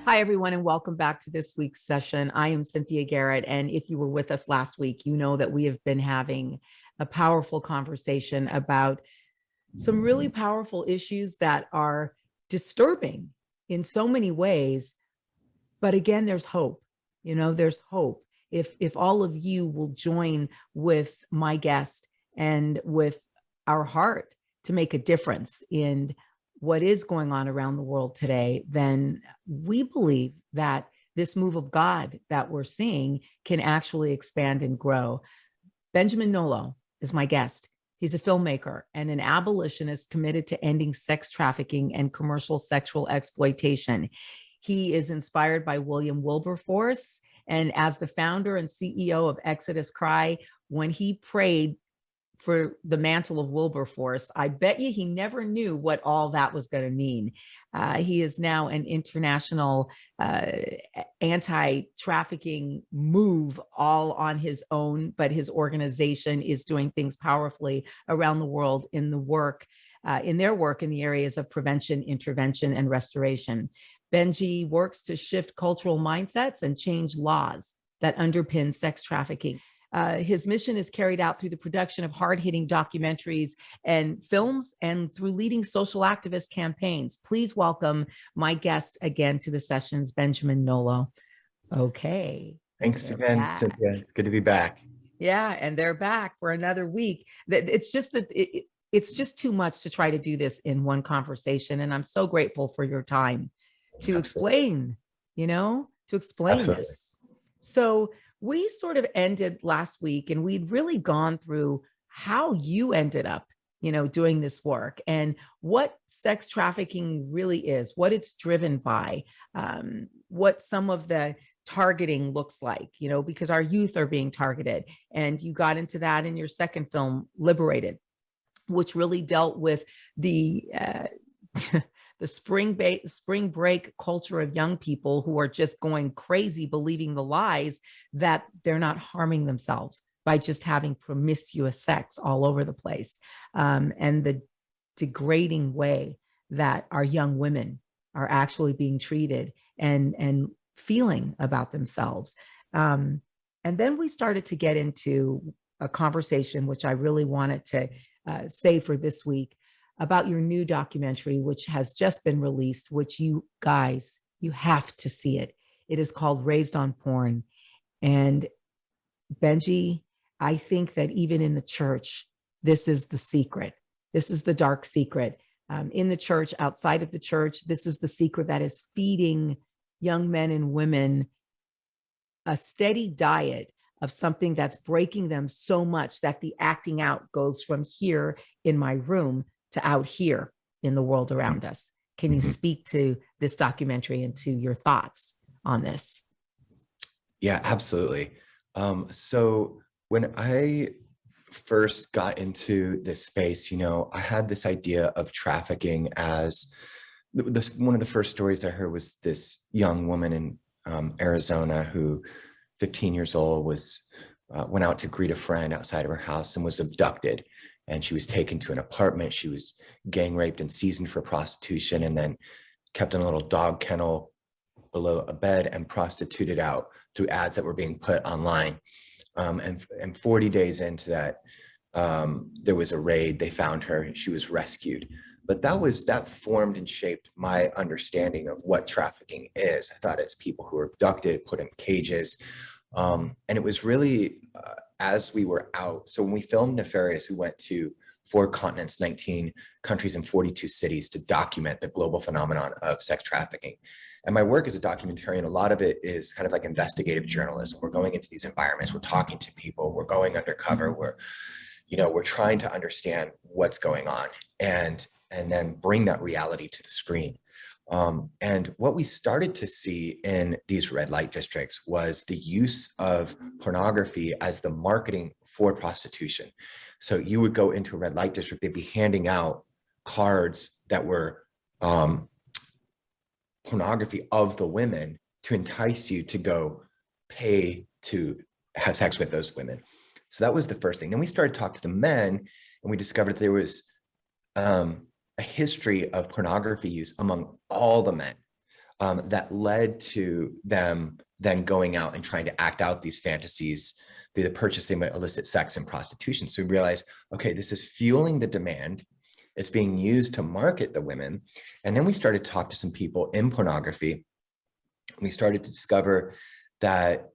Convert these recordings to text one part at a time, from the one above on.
Hi, everyone, and welcome back to this week's session. I am Cynthia Garrett, and if you were with us last week, you know that we have been having a powerful conversation about some really powerful issues that are disturbing in so many ways. But again, there's hope. There's hope. If all of you will join with my guest and with our heart to make a difference in what is going on around the world today, then we believe that this move of God that we're seeing can actually expand and grow. Benjamin Nolot is my guest. He's a filmmaker and an abolitionist committed to ending sex trafficking and commercial sexual exploitation. He is inspired by William Wilberforce, and as the founder and CEO of Exodus Cry, when he prayed for the mantle of Wilberforce, I bet you he never knew what all that was going to mean. He is now an international anti-trafficking move all on his own, but his organization is doing things powerfully around the world in their work in the areas of prevention, intervention, and restoration. Benji works to shift cultural mindsets and change laws that underpin sex trafficking. His mission is carried out through the production of hard-hitting documentaries and films and through leading social activist campaigns. Please welcome my guest again to the sessions, Benjamin Nolot. Okay. Thanks again, Cynthia. It's good to be back. Yeah, and they're back for another week. It's just that it's just too much to try to do this in one conversation. And I'm so grateful for your time to explain, this. So we sort of ended last week and we'd really gone through how you ended up, doing this work and what sex trafficking really is, what it's driven by, what some of the targeting looks like, because our youth are being targeted. And you got into that in your second film, Liberated, which really dealt with the the spring break culture of young people who are just going crazy, believing the lies that they're not harming themselves by just having promiscuous sex all over the place, and the degrading way that our young women are actually being treated and feeling about themselves. And then we started to get into a conversation, which I really wanted to say for this week, about your new documentary, which has just been released, which you guys, you have to see it. It is called Raised on Porn. And Benji, I think that even in the church, this is the secret. This is the dark secret. In the church, outside of the church, this is the secret that is feeding young men and women a steady diet of something that's breaking them so much that the acting out goes from here in my room to out here in the world around us. Can you speak to this documentary and to your thoughts on this? Yeah, absolutely. So when I first got into this space, I had this idea of trafficking as one of the first stories I heard was this young woman in Arizona who, 15 years old, went out to greet a friend outside of her house and was abducted. And she was taken to an apartment. She was gang raped and seasoned for prostitution and then kept in a little dog kennel below a bed and prostituted out through ads that were being put online. And 40 days into that, there was a raid. They found her. She was rescued. But that formed and shaped my understanding of what trafficking is. I thought it's people who are abducted, put in cages. And it was really as we were out. So when we filmed Nefarious, we went to 4 continents, 19 countries, and 42 cities to document the global phenomenon of sex trafficking. And my work as a documentarian, a lot of it is kind of like investigative journalism. We're going into these environments, we're talking to people, we're going undercover, we're trying to understand what's going on and then bring that reality to the screen. And what we started to see in these red light districts was the use of pornography as the marketing for prostitution. So you would go into a red light district, they'd be handing out cards that were pornography of the women to entice you to go pay to have sex with those women. So that was the first thing. Then we started to talk to the men and we discovered there was a history of pornography use among all the men. that led to them then going out and trying to act out these fantasies through the purchasing of illicit sex and prostitution. So we realized, okay, this is fueling the demand. It's being used to market the women. And then we started to talk to some people in pornography. We started to discover that,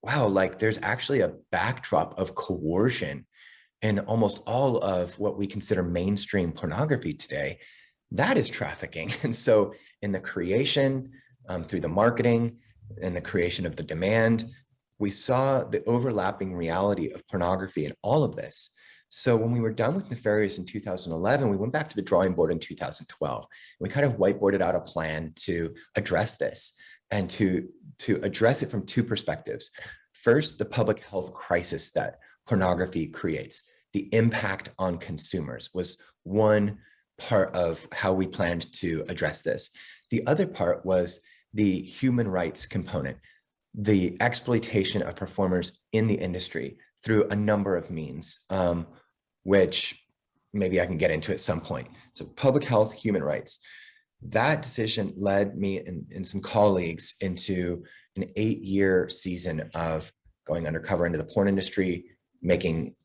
wow, like there's actually a backdrop of coercion in almost all of what we consider mainstream pornography today. That is trafficking. And so in the creation, through the marketing and the creation of the demand, we saw the overlapping reality of pornography in all of this. So when we were done with Nefarious in 2011, we went back to the drawing board in 2012. We kind of whiteboarded out a plan to address this and to address it from two perspectives. First, the public health crisis that pornography creates. The impact on consumers was one part of how we planned to address this. The other part was the human rights component, the exploitation of performers in the industry through a number of means, which maybe I can get into at some point. So public health, human rights. That decision led me and some colleagues into an 8-year season of going undercover into the porn industry, making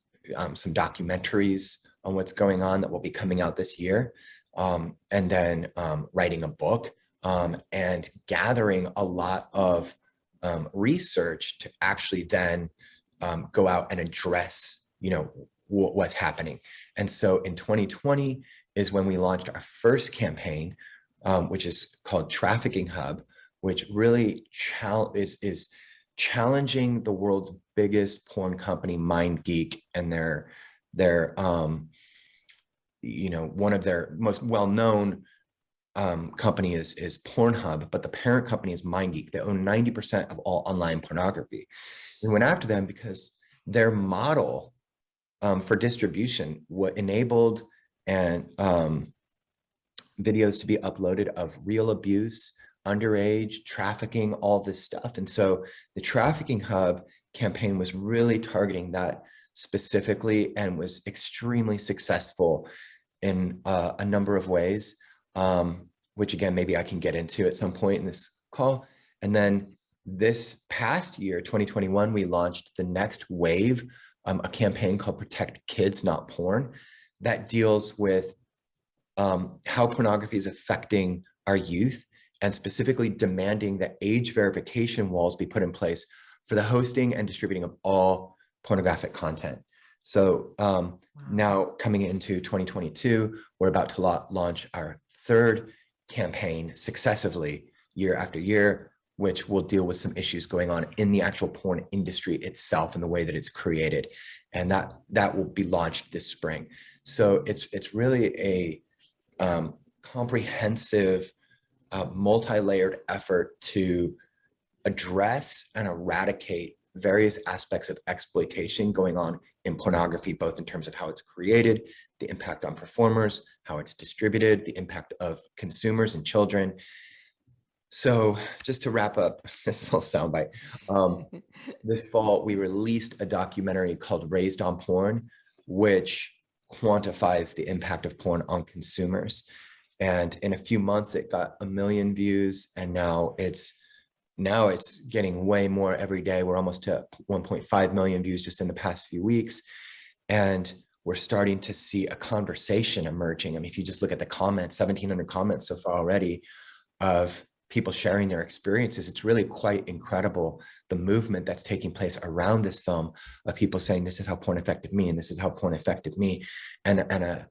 some documentaries on what's going on that will be coming out this year, and then writing a book and gathering a lot of research to actually then go out and address, what's happening. And so in 2020 is when we launched our first campaign, which is called Trafficking Hub, which really is challenging the world's biggest porn company, MindGeek, and their one of their most well-known company is Pornhub, but the parent company is MindGeek. They own 90% of all online pornography. We went after them because their model for distribution what enabled and videos to be uploaded of real abuse, underage, trafficking, all this stuff. And so the Trafficking Hub campaign was really targeting that specifically and was extremely successful in a number of ways, which again, maybe I can get into at some point in this call. And then this past year, 2021, we launched the next wave, a campaign called Protect Kids, Not Porn, that deals with how pornography is affecting our youth, and specifically demanding that age verification walls be put in place for the hosting and distributing of all pornographic content. So now coming into 2022, we're about to launch our third campaign successively year after year, which will deal with some issues going on in the actual porn industry itself and the way that it's created. And that will be launched this spring. So it's really a comprehensive, multi-layered effort to address and eradicate various aspects of exploitation going on in pornography, both in terms of how it's created, the impact on performers, how it's distributed, the impact of consumers and children. So just to wrap up this little soundbite, this fall we released a documentary called Raised on Porn, which quantifies the impact of porn on consumers. And in a few months, it got 1 million views, and now it's getting way more every day. We're almost to 1.5 million views just in the past few weeks. And we're starting to see a conversation emerging. I mean, if you just look at the comments, 1,700 comments so far already of people sharing their experiences, it's really quite incredible, the movement that's taking place around this film of people saying, this is how porn affected me, and this is how porn affected me. And a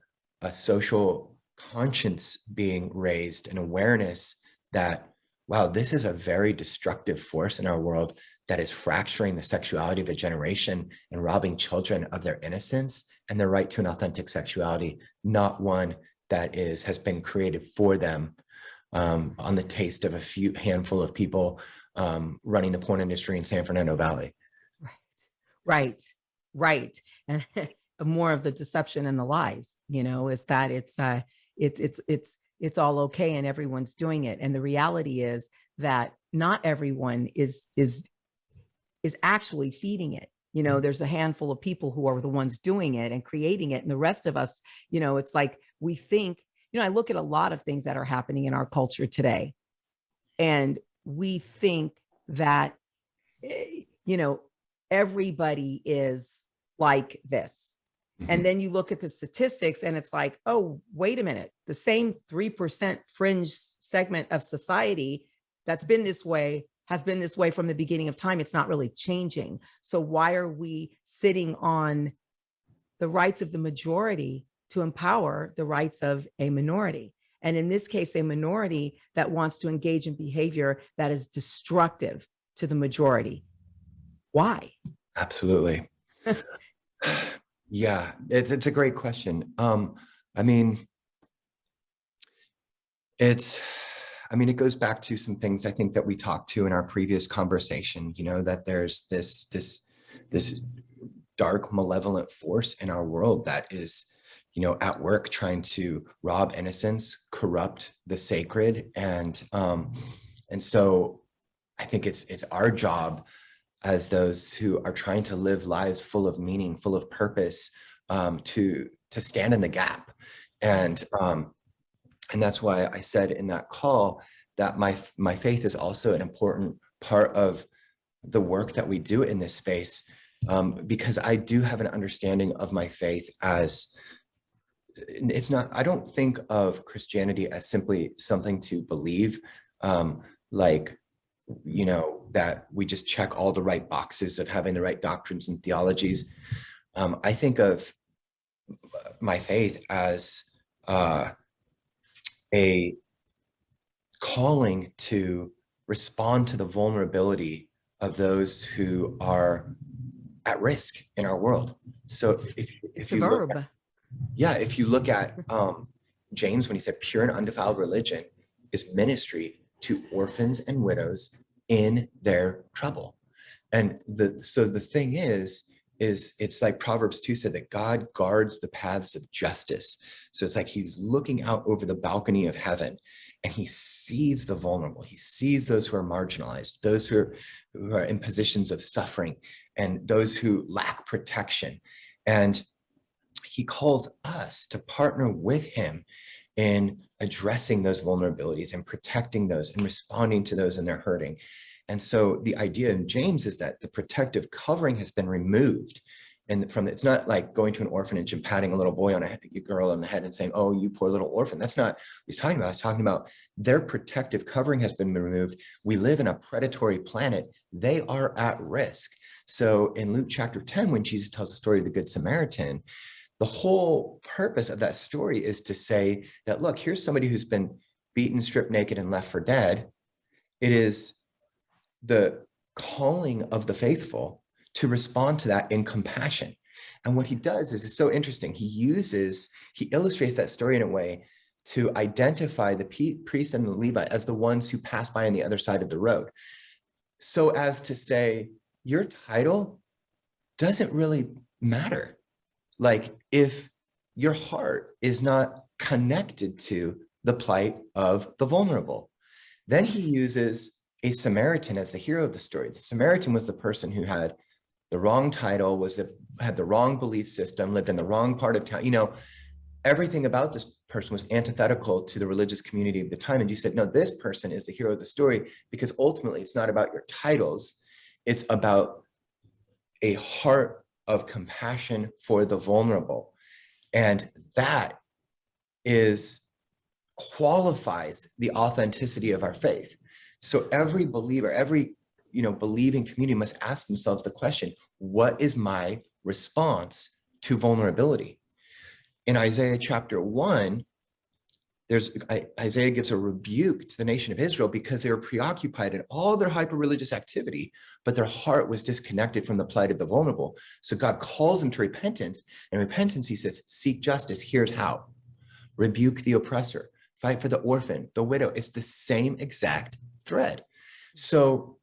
social conscience being raised, an awareness that, wow, this is a very destructive force in our world that is fracturing the sexuality of a generation and robbing children of their innocence and their right to an authentic sexuality, not one that has been created for them on the taste of a handful of people running the porn industry in San Fernando Valley. Right. And more of the deception and the lies, is that it's all okay and everyone's doing it. And the reality is that not everyone is actually feeding it. There's a handful of people who are the ones doing it and creating it. And the rest of us, it's like we think, I look at a lot of things that are happening in our culture today. And we think that, you know, everybody is like this. And then you look at the statistics and it's like, oh, wait a minute, the same 3% fringe segment of society that's been this way has been this way from the beginning of time. It's not really changing. So why are we sitting on the rights of the majority to empower the rights of a minority? And in this case, a minority that wants to engage in behavior that is destructive to the majority. Why? Absolutely. Yeah, it's a great question. I mean, it goes back to some things I think that we talked to in our previous conversation, you know, that there's this dark, malevolent force in our world that is, you know, at work trying to rob innocence, corrupt the sacred. And so I think it's our job as those who are trying to live lives full of meaning, full of purpose, to stand in the gap. And that's why I said in that call that my faith is also an important part of the work that we do in this space, because I do have an understanding of my faith as I don't think of Christianity as simply something to believe, like, you know, that we just check all the right boxes of having the right doctrines and theologies. I think of my faith as a calling to respond to the vulnerability of those who are at risk in our world. So if you look at, if you look at James, when he said pure and undefiled religion is ministry to orphans and widows in their trouble. And so the thing is it's like Proverbs 2 said that God guards the paths of justice. So it's like he's looking out over the balcony of heaven and he sees the vulnerable. He sees those who are marginalized, those who are in positions of suffering, and those who lack protection. And he calls us to partner with him in addressing those vulnerabilities and protecting those and responding to those in their hurting. And so the idea in James is that the protective covering has been removed. And it's not like going to an orphanage and patting a little boy on a girl on the head and saying, oh, you poor little orphan. That's not what he's talking about. He's talking about their protective covering has been removed. We live in a predatory planet. They are at risk. So in Luke chapter 10, when Jesus tells the story of the Good Samaritan, the whole purpose of that story is to say that, look, here's somebody who's been beaten, stripped naked, and left for dead. It is the calling of the faithful to respond to that in compassion. And what he does is, it's so interesting. He illustrates that story in a way to identify the priest and the Levite as the ones who pass by on the other side of the road. So as to say, your title doesn't really matter. Like, if your heart is not connected to the plight of the vulnerable, then he uses a Samaritan as the hero of the story. The Samaritan was the person who had the wrong title, had the wrong belief system, lived in the wrong part of town. You know, everything about this person was antithetical to the religious community of the time. And you said, no, this person is the hero of the story, because ultimately it's not about your titles. It's about a heart of compassion for the vulnerable. And that qualifies the authenticity of our faith. So every believer, every believing community must ask themselves the question, what is my response to vulnerability? In Isaiah chapter 1, Isaiah gives a rebuke to the nation of Israel because they were preoccupied in all their hyper-religious activity, but their heart was disconnected from the plight of the vulnerable. So God calls them to repentance, and repentance, he says, seek justice. Here's how. Rebuke the oppressor, fight for the orphan, the widow. It's the same exact thread. So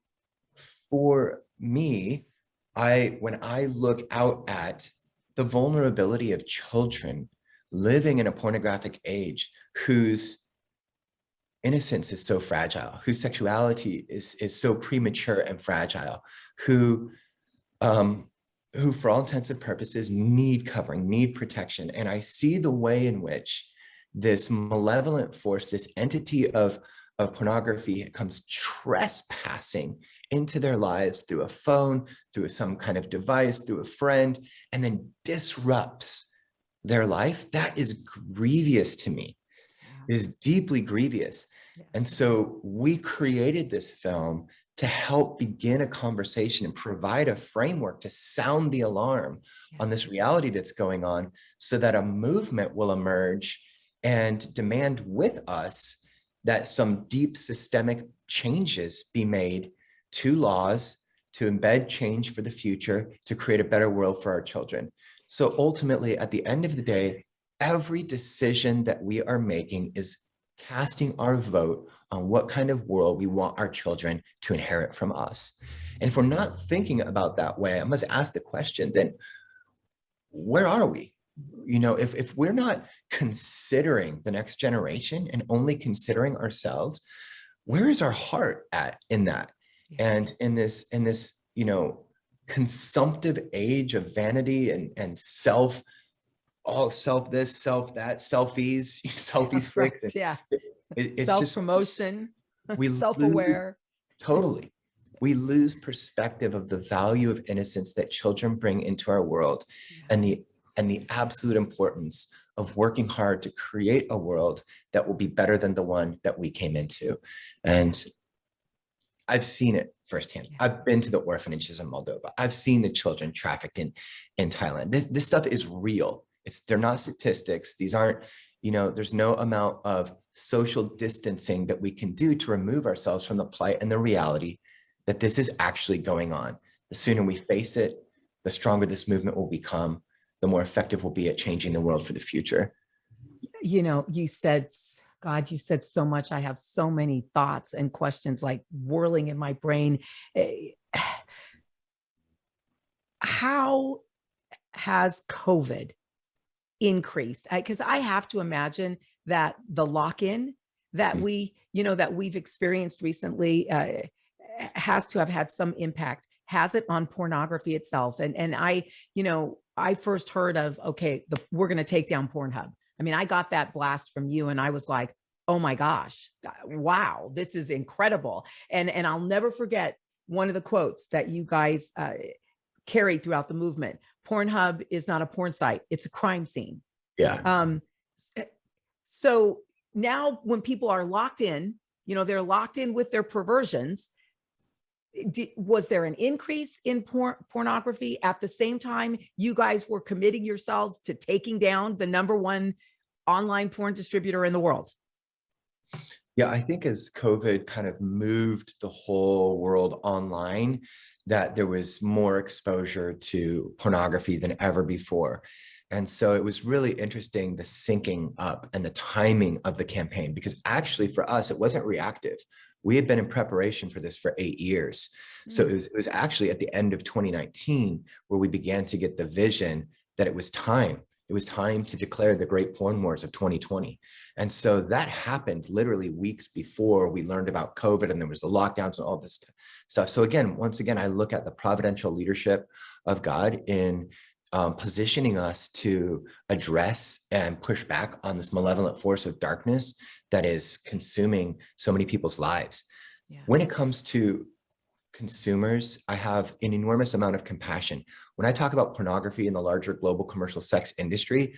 for me, when I look out at the vulnerability of children living in a pornographic age, whose innocence is so fragile, whose sexuality is so premature and fragile, who for all intents and purposes need covering, need protection. And I see the way in which this malevolent force, this entity of of pornography comes trespassing into their lives through a phone, through some kind of device, through a friend, and then disrupts their life, that is grievous to me. It is deeply grievous. And so we created this film to help begin a conversation and provide a framework to sound the alarm on this reality that's going on, so that a movement will emerge and demand with us that some deep systemic changes be made to laws to embed change for the future, to create a better world for our children. So ultimately, at the end of the day, every decision that we are making is casting our vote on what kind of world we want our children to inherit from us. And if we're not thinking about that way, I must ask the question, then where are we? You know, if we're not considering the next generation and only considering ourselves, where is our heart at in that? And in this, you know, consumptive age of vanity and self, all self this, self that, selfies, selfie sticks. Right. Yeah. It's Self-promotion, just, self-aware. Totally. We lose perspective of the value of innocence that children bring into our world, and the absolute importance of working hard to create a world that will be better than the one that we came into. And I've seen it firsthand. I've been to the orphanages in Moldova. I've seen the children trafficked in Thailand. This stuff is real. They're not statistics. These aren't, you know, there's no amount of social distancing that we can do to remove ourselves from the plight and the reality that this is actually going on. The sooner we face it, the stronger this movement will become, the more effective we'll be at changing the world for the future. You know, you said, God, you said so much. I have so many thoughts and questions like whirling in my brain. How has COVID increased? Because I have to imagine that the lock-in that we've experienced recently has to have had some impact. Has it on pornography itself? And I first heard of, okay, we're going to take down Pornhub. I mean, I got that blast from you and I was like, oh my gosh, wow, this is incredible. And I'll never forget one of the quotes that you guys carried throughout the movement. Pornhub is not a porn site, it's a crime scene. Yeah. So now when people are locked in, you know, they're locked in with their perversions. Was there an increase in pornography at the same time you guys were committing yourselves to taking down the #1 online porn distributor in the world? Yeah, I think as COVID kind of moved the whole world online, that there was more exposure to pornography than ever before. And so it was really interesting, the syncing up and the timing of the campaign, because actually for us, it wasn't reactive. We had been in preparation for this for 8 years. So it was actually at the end of 2019 where we began to get the vision that it was time. It was time to declare the great porn wars of 2020. And so that happened literally weeks before we learned about COVID and there was the lockdowns and all this stuff. So again, once again, I look at the providential leadership of God in positioning us to address and push back on this malevolent force of darkness that is consuming so many people's lives. Yeah. When it comes to consumers, I have an enormous amount of compassion. When I talk about pornography in the larger global commercial sex industry,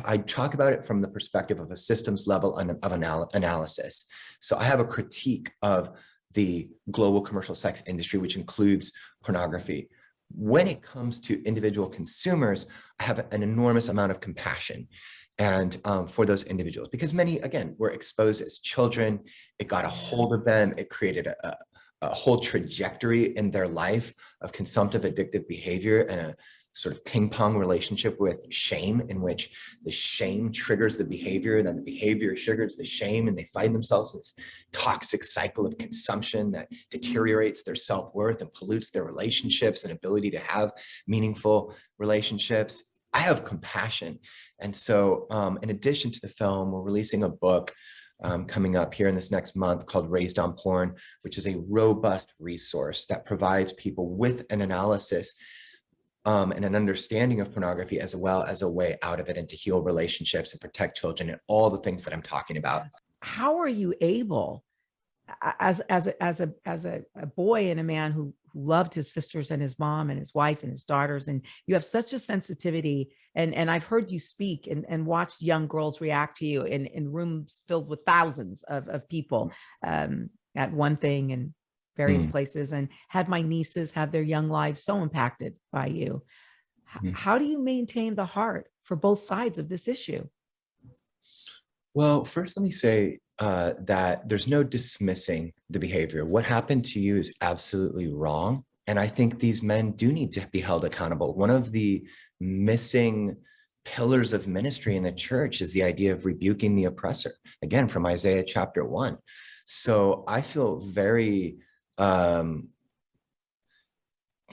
I talk about it from the perspective of a systems level of analysis. So I have a critique of the global commercial sex industry, which includes pornography. When it comes to individual consumers, I have an enormous amount of compassion and for those individuals, because many, again, were exposed as children. It got a hold of them. It created a whole trajectory in their life of consumptive addictive behavior and a sort of ping pong relationship with shame, in which the shame triggers the behavior, and then the behavior triggers the shame, and they find themselves in this toxic cycle of consumption that deteriorates their self-worth and pollutes their relationships and ability to have meaningful relationships. I have compassion. And so in addition to the film, we're releasing a book coming up here in this next month called Raised on Porn, which is a robust resource that provides people with an analysis and an understanding of pornography, as well as a way out of it and to heal relationships and protect children and all the things that I'm talking about. How are you able as a boy and a man who loved his sisters and his mom and his wife and his daughters, and you have such a sensitivity, and I've heard you speak and watched young girls react to you in rooms filled with thousands of people, at one thing and various Mm, places, and had my nieces have their young lives so impacted by you. mm. How do you maintain the heart for both sides of this issue? Well, first, let me say that there's no dismissing the behavior. What happened to you is absolutely wrong. And I think these men do need to be held accountable. One of the missing pillars of ministry in the church is the idea of rebuking the oppressor, again, from Isaiah chapter 1. So I feel very, I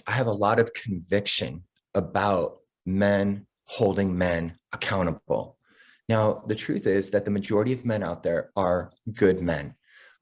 have a lot of conviction about men holding men accountable. Now, the truth is that the majority of men out there are good men,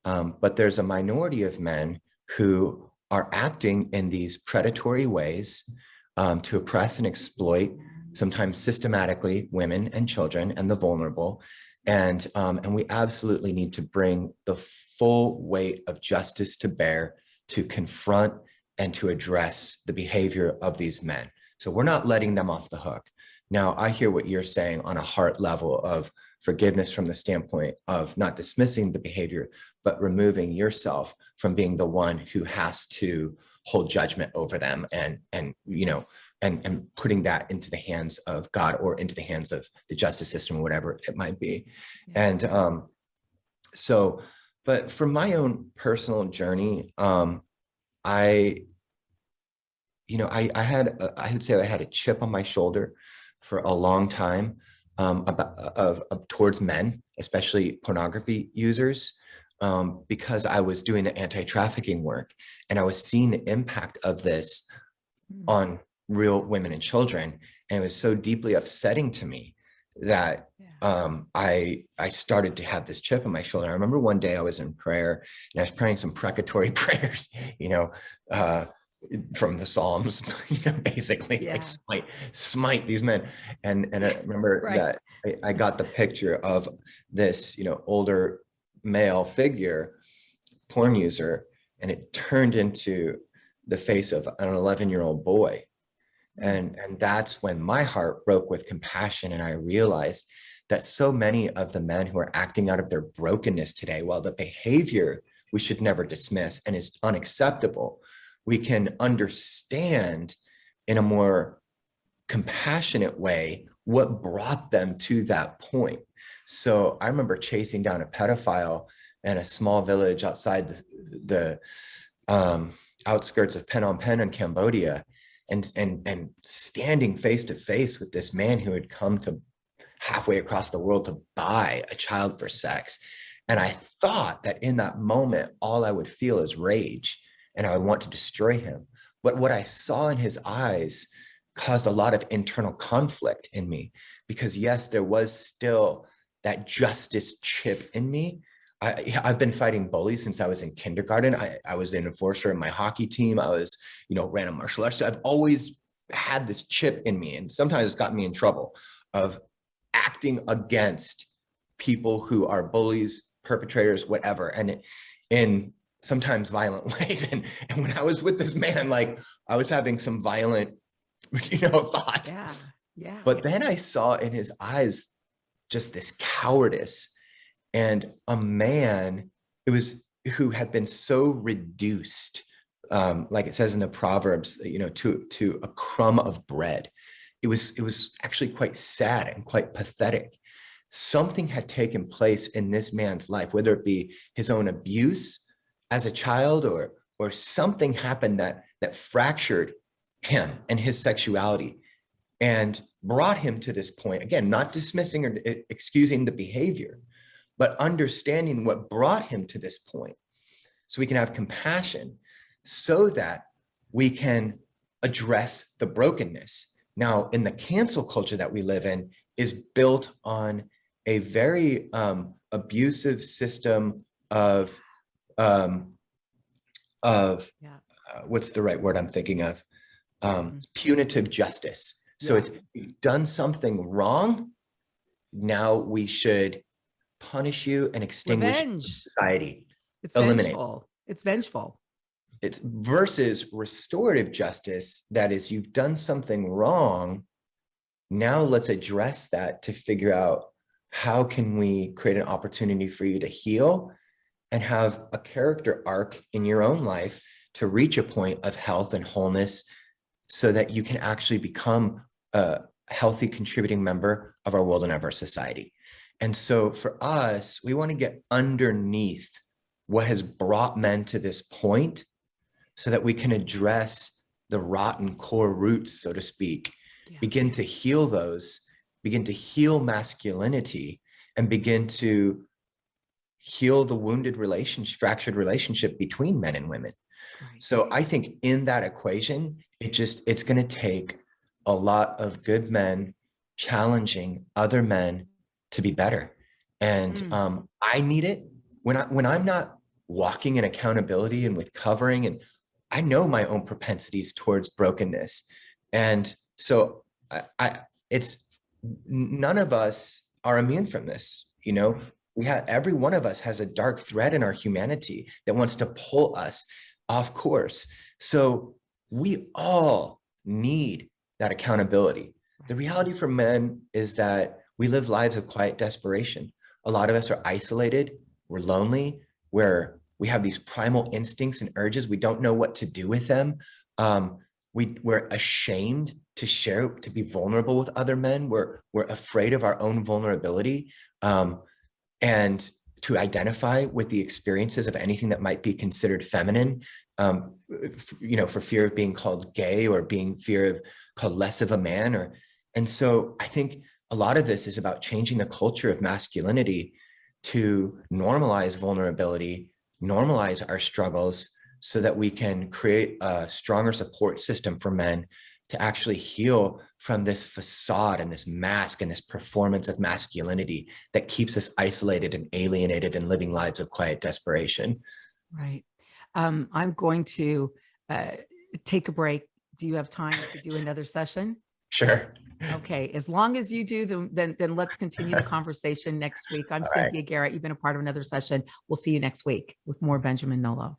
but there's a minority of men who are acting in these predatory ways to oppress and exploit, sometimes systematically, women and children and the vulnerable. And we absolutely need to bring the full weight of justice to bear to confront and to address the behavior of these men. So we're not letting them off the hook. Now, I hear what you're saying on a heart level of forgiveness from the standpoint of not dismissing the behavior, but removing yourself from being the one who has to hold judgment over them and putting that into the hands of God or into the hands of the justice system or whatever it might be. Yeah. And but for my own personal journey, I would say I had a chip on my shoulder for a long time towards men, especially pornography users, because I was doing the anti-trafficking work and I was seeing the impact of this on real women and children. And it was so deeply upsetting to me that I started to have this chip on my shoulder. I remember one day I was in prayer and I was praying some precatory prayers, from the Psalms, basically like smite these men. And I remember that I got the picture of this, older male figure, porn user, and it turned into the face of an 11-year-old boy. And that's when my heart broke with compassion. And I realized that so many of the men who are acting out of their brokenness today, while the behavior we should never dismiss and is unacceptable, we can understand in a more compassionate way what brought them to that point. So I remember chasing down a pedophile in a small village outside the outskirts of Phnom Penh in Cambodia, and standing face to face with this man who had come to halfway across the world to buy a child for sex. And I thought that in that moment, all I would feel is rage and I would want to destroy him. But what I saw in his eyes caused a lot of internal conflict in me, because yes, there was still that justice chip in me. I've been fighting bullies since I was in kindergarten. I was an enforcer in my hockey team. I was, ran a martial arts. So I've always had this chip in me, and sometimes it's gotten me in trouble of acting against people who are bullies, perpetrators, whatever, and in sometimes violent ways. And when I was with this man, like I was having some violent, thoughts. Yeah. But then I saw in his eyes just this cowardice, and a man who had been so reduced, like it says in the Proverbs, to a crumb of bread. It was actually quite sad and quite pathetic. Something had taken place in this man's life, whether it be his own abuse as a child or something happened that fractured him and his sexuality and brought him to this point. Again, not dismissing or excusing the behavior, but understanding what brought him to this point so we can have compassion so that we can address the brokenness. Now, in the cancel culture that we live in is built on a very abusive system of what's the right word I'm thinking of? Punitive justice. So it's, you've done something wrong, now we should punish you and extinguish society. It's eliminate. vengeful. It's vengeful. It's versus restorative justice. That is, you've done something wrong. Now let's address that to figure out how can we create an opportunity for you to heal and have a character arc in your own life to reach a point of health and wholeness so that you can actually become a healthy contributing member of our world and of our society. And so for us, we want to get underneath what has brought men to this point so that we can address the rotten core roots, so to speak, begin to heal those, begin to heal masculinity, and begin to heal the wounded relationship, fractured relationship between men and women. Right. So I think in that equation, it's going to take a lot of good men challenging other men to be better. And I need it when I'm not walking in accountability and with covering, and I know my own propensities towards brokenness. And so it's none of us are immune from this. You know, every one of us has a dark thread in our humanity that wants to pull us off course. So we all need that accountability. The reality for men is that we live lives of quiet desperation. A lot of us are isolated, we're lonely, we have these primal instincts and urges. We don't know what to do with them. We're ashamed to share, to be vulnerable with other men. We're afraid of our own vulnerability, and to identify with the experiences of anything that might be considered feminine, for fear of being called gay or called less of a man. And so I think a lot of this is about changing the culture of masculinity to normalize vulnerability, normalize our struggles, so that we can create a stronger support system for men to actually heal from this facade and this mask and this performance of masculinity that keeps us isolated and alienated and living lives of quiet desperation. Right. I'm going to take a break. Do you have time to do another session? Sure. Okay. As long as you do, then let's continue the conversation next week. I'm Cynthia Garrett. You've been a part of another session. We'll see you next week with more Benjamin Nolot.